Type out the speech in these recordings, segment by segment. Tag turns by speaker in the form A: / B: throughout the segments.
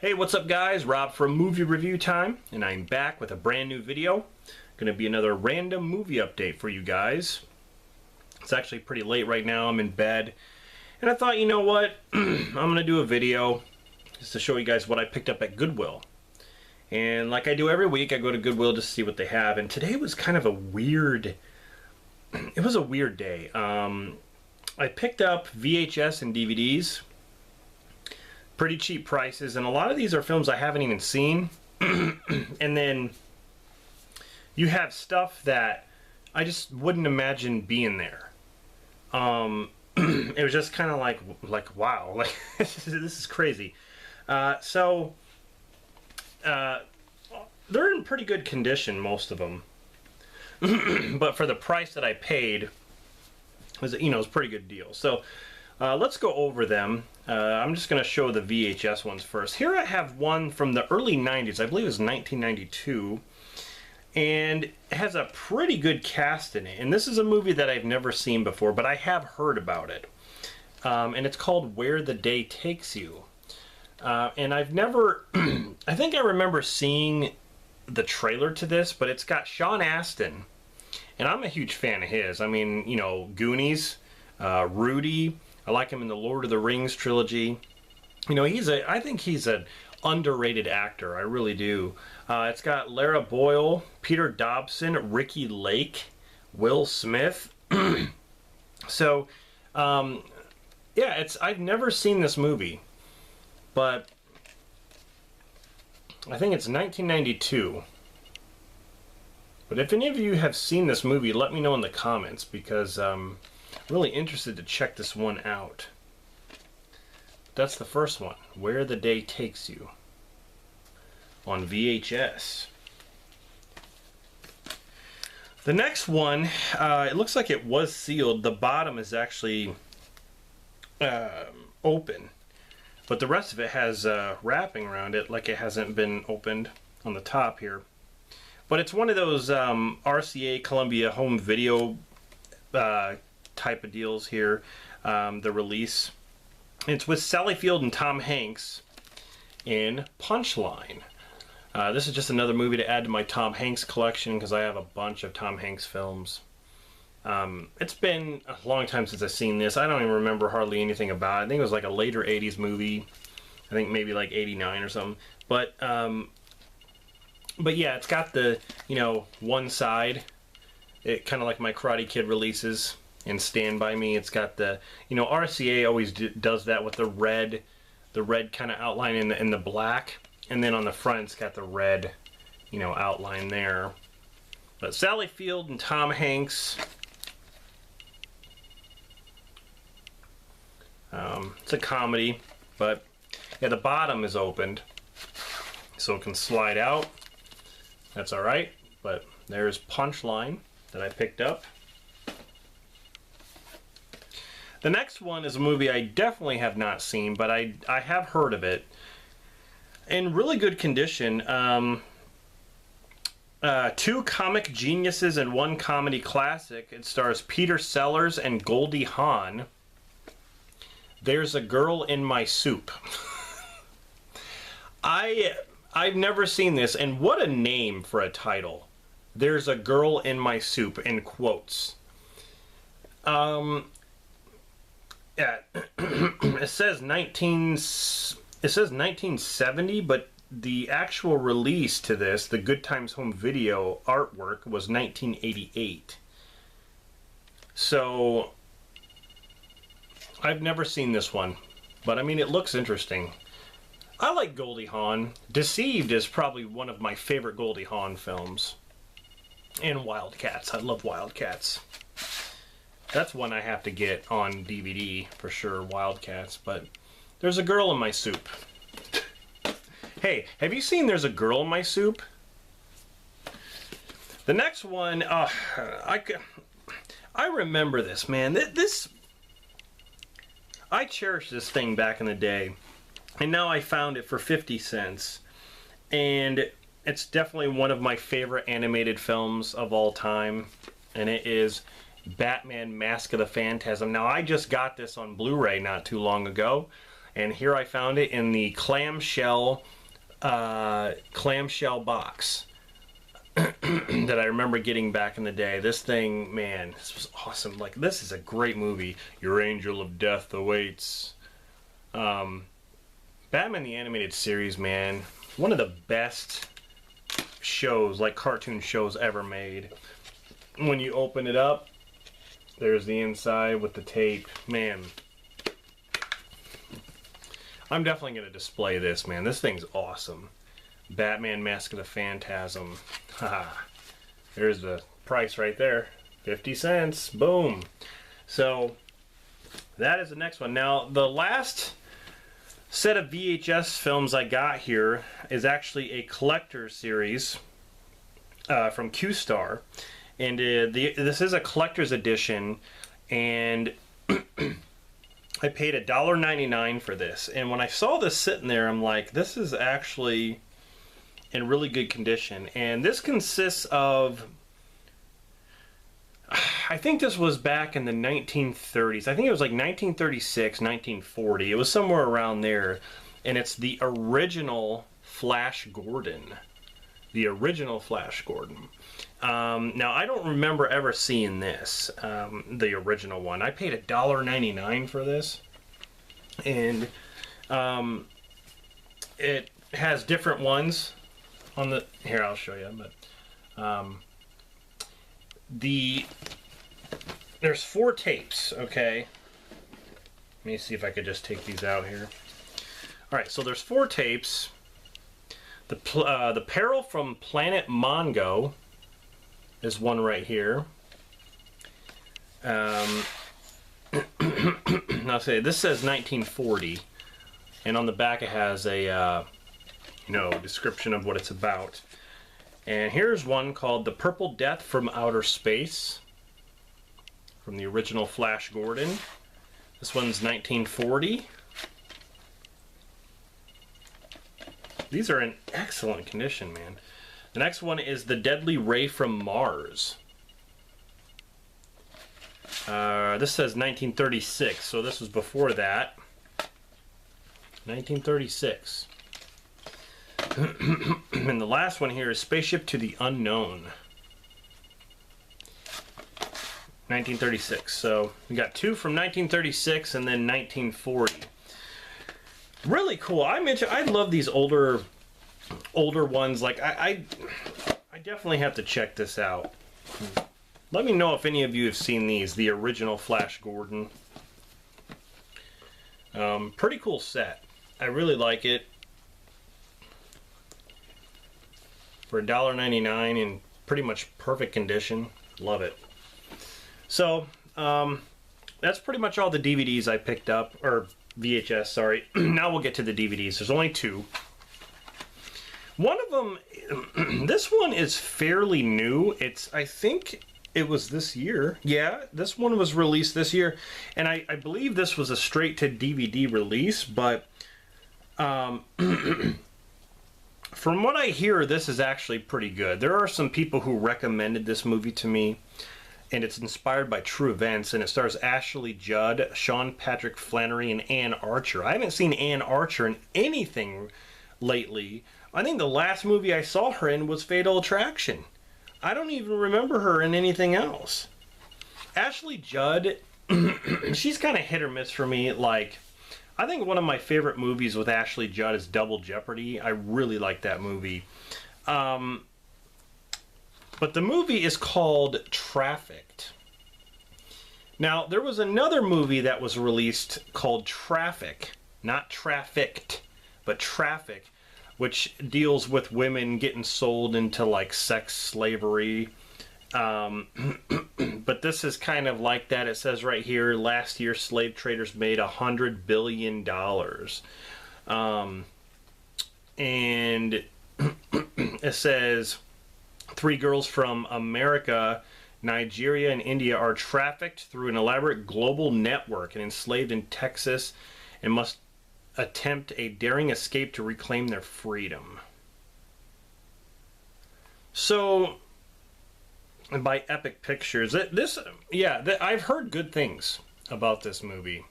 A: Hey, what's up guys? Rob from Movie Review Time, and I'm back with a brand new video. Gonna be another random movie update for you guys. It's actually pretty late right now, I'm in bed, and I thought, you know what, I'm gonna do a video just to show you guys what I picked up at Goodwill. And like I do every week, I go to Goodwill just to see what they have, and today was kind of a weird, it was a weird day. I picked up VHS and DVDs. Pretty cheap prices, and a lot of these are films I haven't even seen. And then you have stuff that I just wouldn't imagine being there. It was just kind of like wow, like this is crazy. So they're in pretty good condition, most of them. But for the price that I paid, it was a pretty good deal. So let's go over them. I'm just going to show the VHS ones first. Here I have one from the early 90s. I believe it was 1992. And it has a pretty good cast in it. And this is a movie that I've never seen before, but I have heard about it. And it's called Where the Day Takes You. And I've never... I think I remember seeing the trailer to this, but it's got Sean Astin. And I'm a huge fan of his. I mean, you know, Goonies, Rudy... I like him in the Lord of the Rings trilogy. You know, I think he's an underrated actor. I really do. It's got Lara Boyle, Peter Dobson, Ricky Lake, Will Smith. So, yeah, I've never seen this movie, but I think it's 1992. But if any of you have seen this movie, let me know in the comments, because I'm really interested to check this one out. That's the first one, Where the Day Takes You, on VHS. The next one, it looks like it was sealed. The bottom is actually open, but the rest of it has wrapping around it, like it hasn't been opened on the top here. But it's one of those RCA Columbia home video type of deals here, the release. It's with Sally Field and Tom Hanks in Punchline. This is just another movie to add to my Tom Hanks collection, because I have a bunch of Tom Hanks films. It's been a long time since I've seen this. I don't even remember hardly anything about it. I think it was like a later 80s movie. I think maybe like 89 or something. But yeah, it's got the, one side. It kind of like my Karate Kid releases and Stand By Me. It's got the, RCA always does that with the red kind of outline in the black, and then on the front it's got the red, outline there. But Sally Field and Tom Hanks. It's a comedy, but yeah, the bottom is opened, so it can slide out. That's all right. But there's Punchline that I picked up. The next one is a movie I definitely have not seen, but I have heard of it. In really good condition. Two comic geniuses and one comedy classic. It stars Peter Sellers and Goldie Hawn. There's a Girl in My Soup. I've never seen this, and what a name for a title. There's a Girl in My Soup, in quotes. Yeah, it says 1970, but the actual release to this, the Good Times Home Video artwork, was 1988. So I've never seen this one, but I mean, it looks interesting. I like Goldie Hawn. Deceived is probably one of my favorite Goldie Hawn films. And Wildcats. I love Wildcats. That's one I have to get on DVD for sure, Wildcats. But There's a Girl in My Soup. Hey, have you seen There's a Girl in My Soup? The next one, I remember this, man. I cherished this thing back in the day, and now I found it for 50 cents. And it's definitely one of my favorite animated films of all time, and it is Batman Mask of the Phantasm. Now, I just got this on Blu-ray not too long ago, And here I found it in the clamshell box that I remember getting back in the day. This thing, man, this was awesome. Like, this is a great movie. Your angel of death awaits. Batman the Animated Series, man, one of the best shows, like cartoon shows ever made. When you open it up, there's the inside with the tape. Man, I'm definitely going to display this, man. This thing's awesome. Batman Mask of the Phantasm. Haha. There's the price right there. 50 cents. Boom. So, that is the next one. Now, the last set of VHS films I got here is actually a collector series from Q-Star. And this is a collector's edition, and I paid $1.99 for this. And when I saw this sitting there, I'm like, this is actually in really good condition. And this consists of, I think this was back in the 1930s. I think it was like 1936, 1940. It was somewhere around there. And it's the original Flash Gordon. The original Flash Gordon. Now, I don't remember ever seeing this, the original one. I paid $1.99 for this. And it has different ones on the... Here, I'll show you. But there's 4 tapes, okay? Let me see if I could just take these out here. Alright, so there's 4 tapes. The Peril from Planet Mongo is one right here. Now say this says 1940, and on the back it has a description of what it's about. And here's one called The Purple Death from Outer Space, from the original Flash Gordon. This one's 1940. These are in excellent condition, man. The next one is The Deadly Ray from Mars. This says 1936, so this was before that. 1936. And the last one here is Spaceship to the Unknown. 1936. So we got 2 from 1936 and then 1940. Really cool. I love these older ones. Like I definitely have to check this out. Let me know if any of you have seen these, the original Flash Gordon. Pretty cool set. I really like it. For $1.99 in pretty much perfect condition. Love it. So, that's pretty much all the DVDs I picked up, or VHS, sorry. Now we'll get to the DVDs. There's only 2. One of them, this one is fairly new. I think it was this year. Yeah, this one was released this year. And I believe this was a straight to DVD release, but from what I hear, this is actually pretty good. There are some people who recommended this movie to me, and it's inspired by true events, and it stars Ashley Judd, Sean Patrick Flannery, and Ann Archer. I haven't seen Ann Archer in anything lately. I think the last movie I saw her in was Fatal Attraction. I don't even remember her in anything else. Ashley Judd, she's kind of hit or miss for me. Like, I think one of my favorite movies with Ashley Judd is Double Jeopardy. I really like that movie. But the movie is called Trafficked. Now, there was another movie that was released called Traffic. Not Trafficked, but Traffic, which deals with women getting sold into, like, sex slavery. But this is kind of like that. It says right here, last year slave traders made $100 billion. And it says 3 girls from America, Nigeria, and India are trafficked through an elaborate global network and enslaved in Texas and must attempt a daring escape to reclaim their freedom. So, by Epic Pictures, I've heard good things about this movie.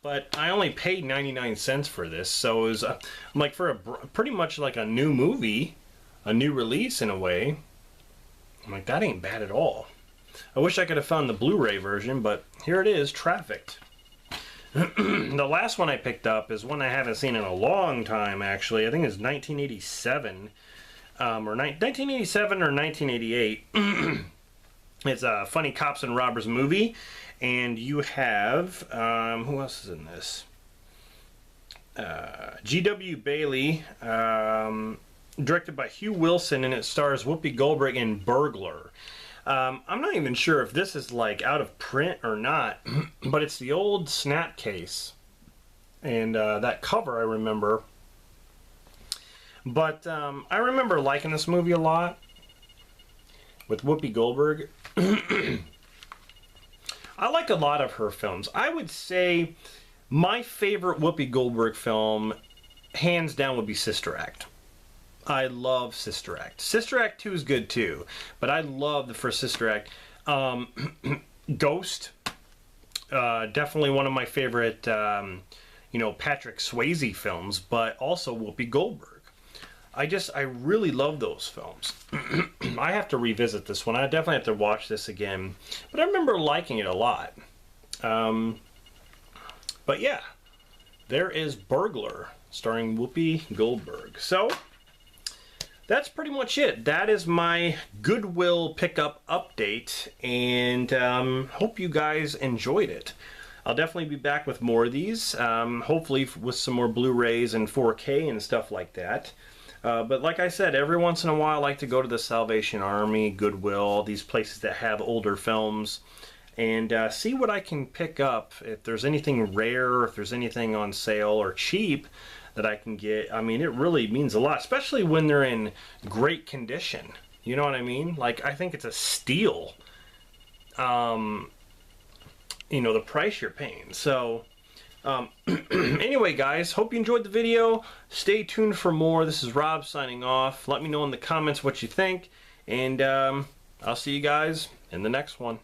A: But I only paid 99 cents for this, so it was like for pretty much like a new movie, a new release in a way. I'm like, that ain't bad at all. I wish I could have found the Blu-ray version, but here it is, Trafficked. The last one I picked up is one I haven't seen in a long time, actually. I think it's 1987, or 1987 or 1988. It's a Funny Cops and Robbers movie, and you have, who else is in this? G.W. Bailey, directed by Hugh Wilson, and it stars Whoopi Goldberg in Burglar. I'm not even sure if this is like out of print or not, but it's the old snap case, and that cover I remember. But I remember liking this movie a lot with Whoopi Goldberg. I like a lot of her films. I would say my favorite Whoopi Goldberg film, hands down, would be Sister Act. I love Sister Act. Sister Act 2 is good too, but I love the first Sister Act. Ghost, definitely one of my favorite, you know, Patrick Swayze films, but also Whoopi Goldberg. I really love those films. I have to revisit this one. I definitely have to watch this again, but I remember liking it a lot. But yeah, there is Burglar, starring Whoopi Goldberg. So that's pretty much it. That is my Goodwill pickup update, and hope you guys enjoyed it. I'll definitely be back with more of these, hopefully with some more Blu-rays and 4K and stuff like that. But like I said, every once in a while I like to go to the Salvation Army, Goodwill, these places that have older films, and see what I can pick up. If there's anything rare, if there's anything on sale or cheap that I can get. I mean, it really means a lot, especially when they're in great condition. You know what I mean? Like, I think it's a steal, you know, the price you're paying. So anyway, guys, hope you enjoyed the video. Stay tuned for more. This is Rob signing off. Let me know in the comments what you think, and I'll see you guys in the next one.